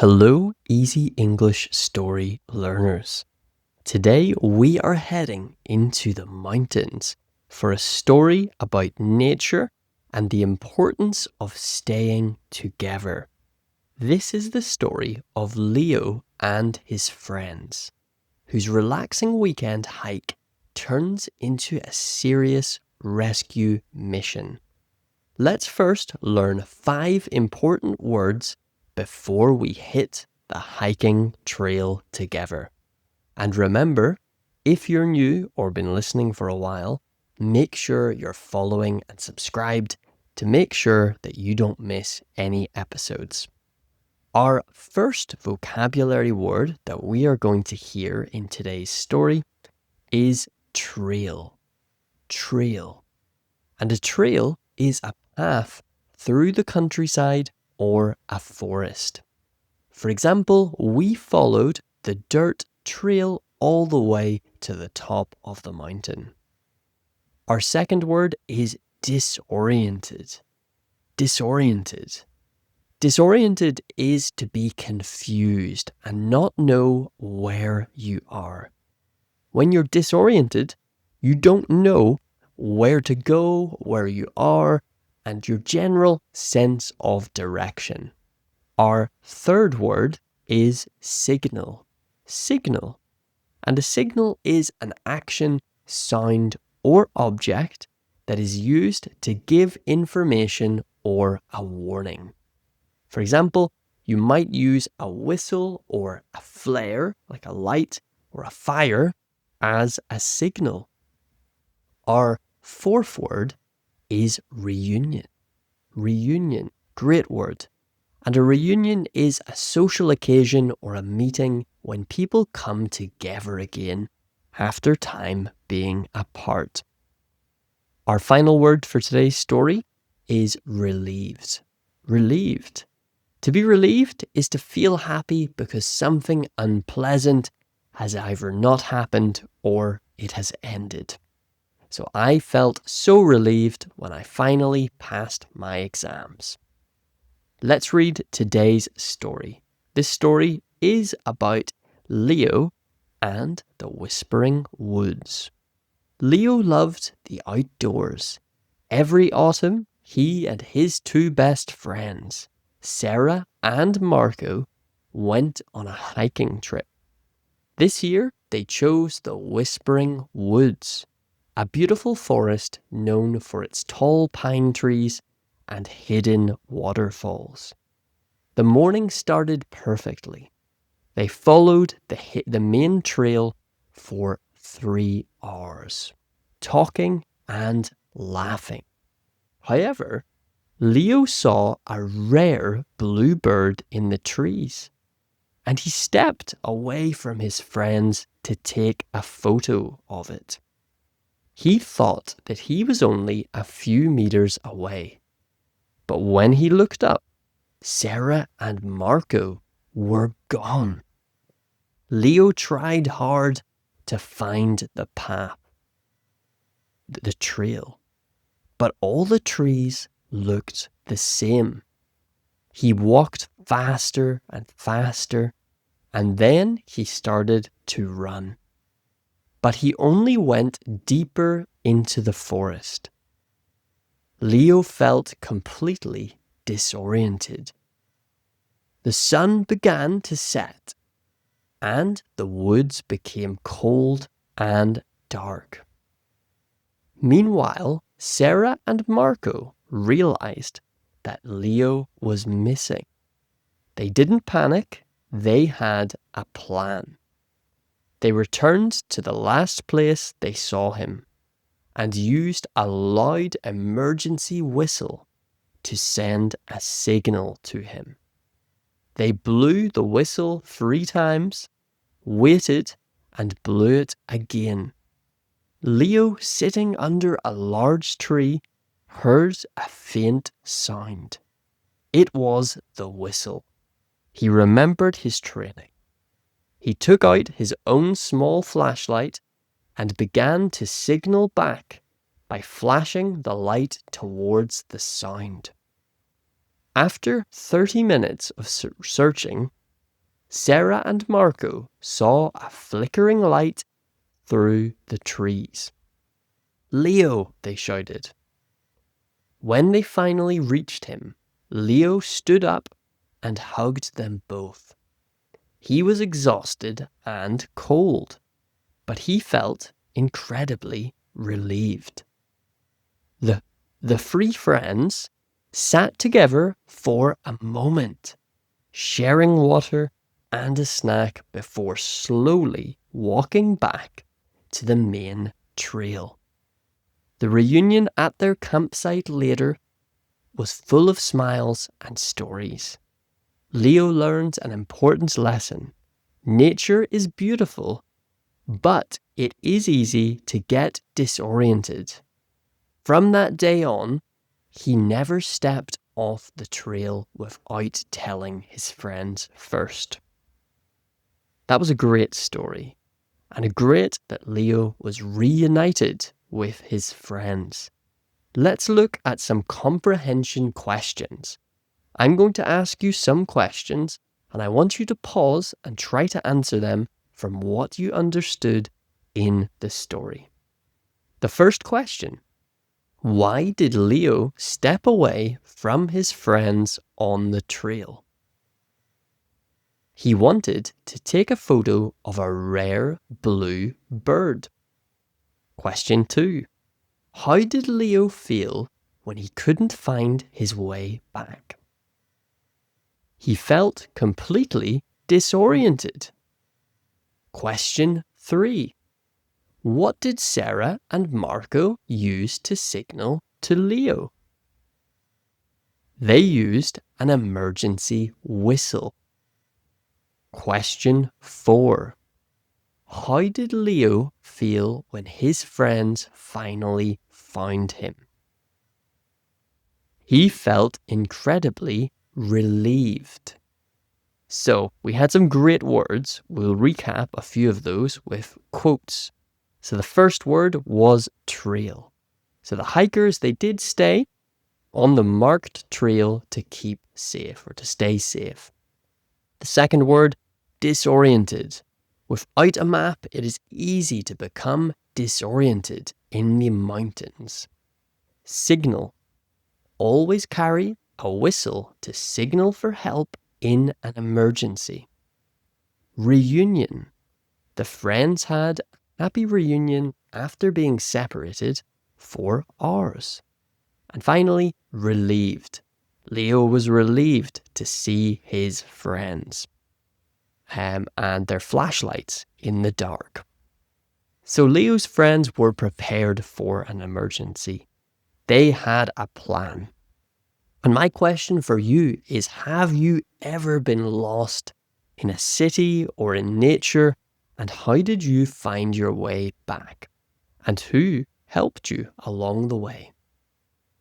Hello, Easy English Story learners. Today we are heading into the mountains for a story about nature and the importance of staying together. This is the story of Leo and his friends, whose relaxing weekend hike turns into a serious rescue mission. Let's first learn 5 important words before we hit the hiking trail together. And remember, if you're new or been listening for a while, make sure you're following and subscribed to make sure that you don't miss any episodes. Our first vocabulary word that we are going to hear in today's story is trail. Trail. And a trail is a path through the countryside or a forest. For example, we followed the dirt trail all the way to the top of the mountain. Our second word is disoriented. Disoriented. Disoriented is to be confused and not know where you are. When you're disoriented, you don't know where to go, where you are, and your general sense of direction. Our third word is signal. Signal. And a signal is an action, sound, or object that is used to give information or a warning. For example, you might use a whistle or a flare, like a light or a fire, as a signal. Our fourth word is reunion. Reunion, great word. And a reunion is a social occasion or a meeting when people come together again after time being apart. Our final word for today's story is relieved. Relieved. To be relieved is to feel happy because something unpleasant has either not happened or it has ended. So I felt so relieved when I finally passed my exams. Let's read today's story. This story is about Leo and the Whispering Woods. Leo loved the outdoors. Every autumn, he and his 2 best friends, Sarah and Marco, went on a hiking trip. This year, they chose the Whispering Woods, a beautiful forest known for its tall pine trees and hidden waterfalls. The morning started perfectly. They followed the main trail for 3 hours, talking and laughing. However, Leo saw a rare bluebird in the trees, and he stepped away from his friends to take a photo of it. He thought that he was only a few meters away. But when he looked up, Sarah and Marco were gone. Leo tried hard to find the path, the trail, but all the trees looked the same. He walked faster and faster, and then he started to run. But he only went deeper into the forest. Leo felt completely disoriented. The sun began to set, and the woods became cold and dark. Meanwhile, Sarah and Marco realized that Leo was missing. They didn't panic, they had a plan. They returned to the last place they saw him and used a loud emergency whistle to send a signal to him. They blew the whistle 3 times, waited, and blew it again. Leo, sitting under a large tree, heard a faint sound. It was the whistle. He remembered his training. He took out his own small flashlight and began to signal back by flashing the light towards the sound. After 30 minutes of searching, Sarah and Marco saw a flickering light through the trees. "Leo!" they shouted. When they finally reached him, Leo stood up and hugged them both. He was exhausted and cold, but he felt incredibly relieved. The three friends sat together for a moment, sharing water and a snack before slowly walking back to the main trail. The reunion at their campsite later was full of smiles and stories. Leo learned an important lesson. Nature is beautiful, but it is easy to get disoriented. From that day on, he never stepped off the trail without telling his friends first. That was a great story, and great that Leo was reunited with his friends. Let's look at some comprehension questions. I'm going to ask you some questions, and I want you to pause and try to answer them from what you understood in the story. The first question: why did Leo step away from his friends on the trail? He wanted to take a photo of a rare blue bird. Question 2. How did Leo feel when he couldn't find his way back? He felt completely disoriented. Question 3. What did Sarah and Marco use to signal to Leo? They used an emergency whistle. Question 4. How did Leo feel when his friends finally found him? He felt incredibly relieved. So we had some great words. We'll recap a few of those with quotes. So the first word was trail. So the hikers, they did stay on the marked trail to keep safe or to stay safe. The second word, disoriented. Without a map, it is easy to become disoriented in the mountains. Signal. Always carry a whistle to signal for help in an emergency. Reunion. The friends had a happy reunion after being separated for hours. And finally, relieved. Leo was relieved to see his friends and their flashlights in the dark. So Leo's friends were prepared for an emergency. They had a plan. And my question for you is, have you ever been lost in a city or in nature? And how did you find your way back? And who helped you along the way?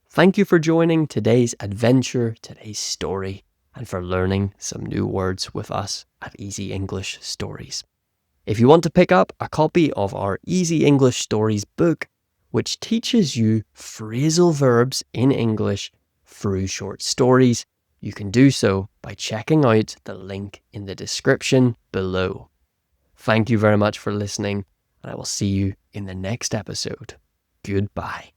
Thank you for joining today's adventure, today's story, and for learning some new words with us at Easy English Stories. If you want to pick up a copy of our Easy English Stories book, which teaches you phrasal verbs in English through short stories, you can do so by checking out the link in the description below. Thank you very much for listening, and I will see you in the next episode. Goodbye.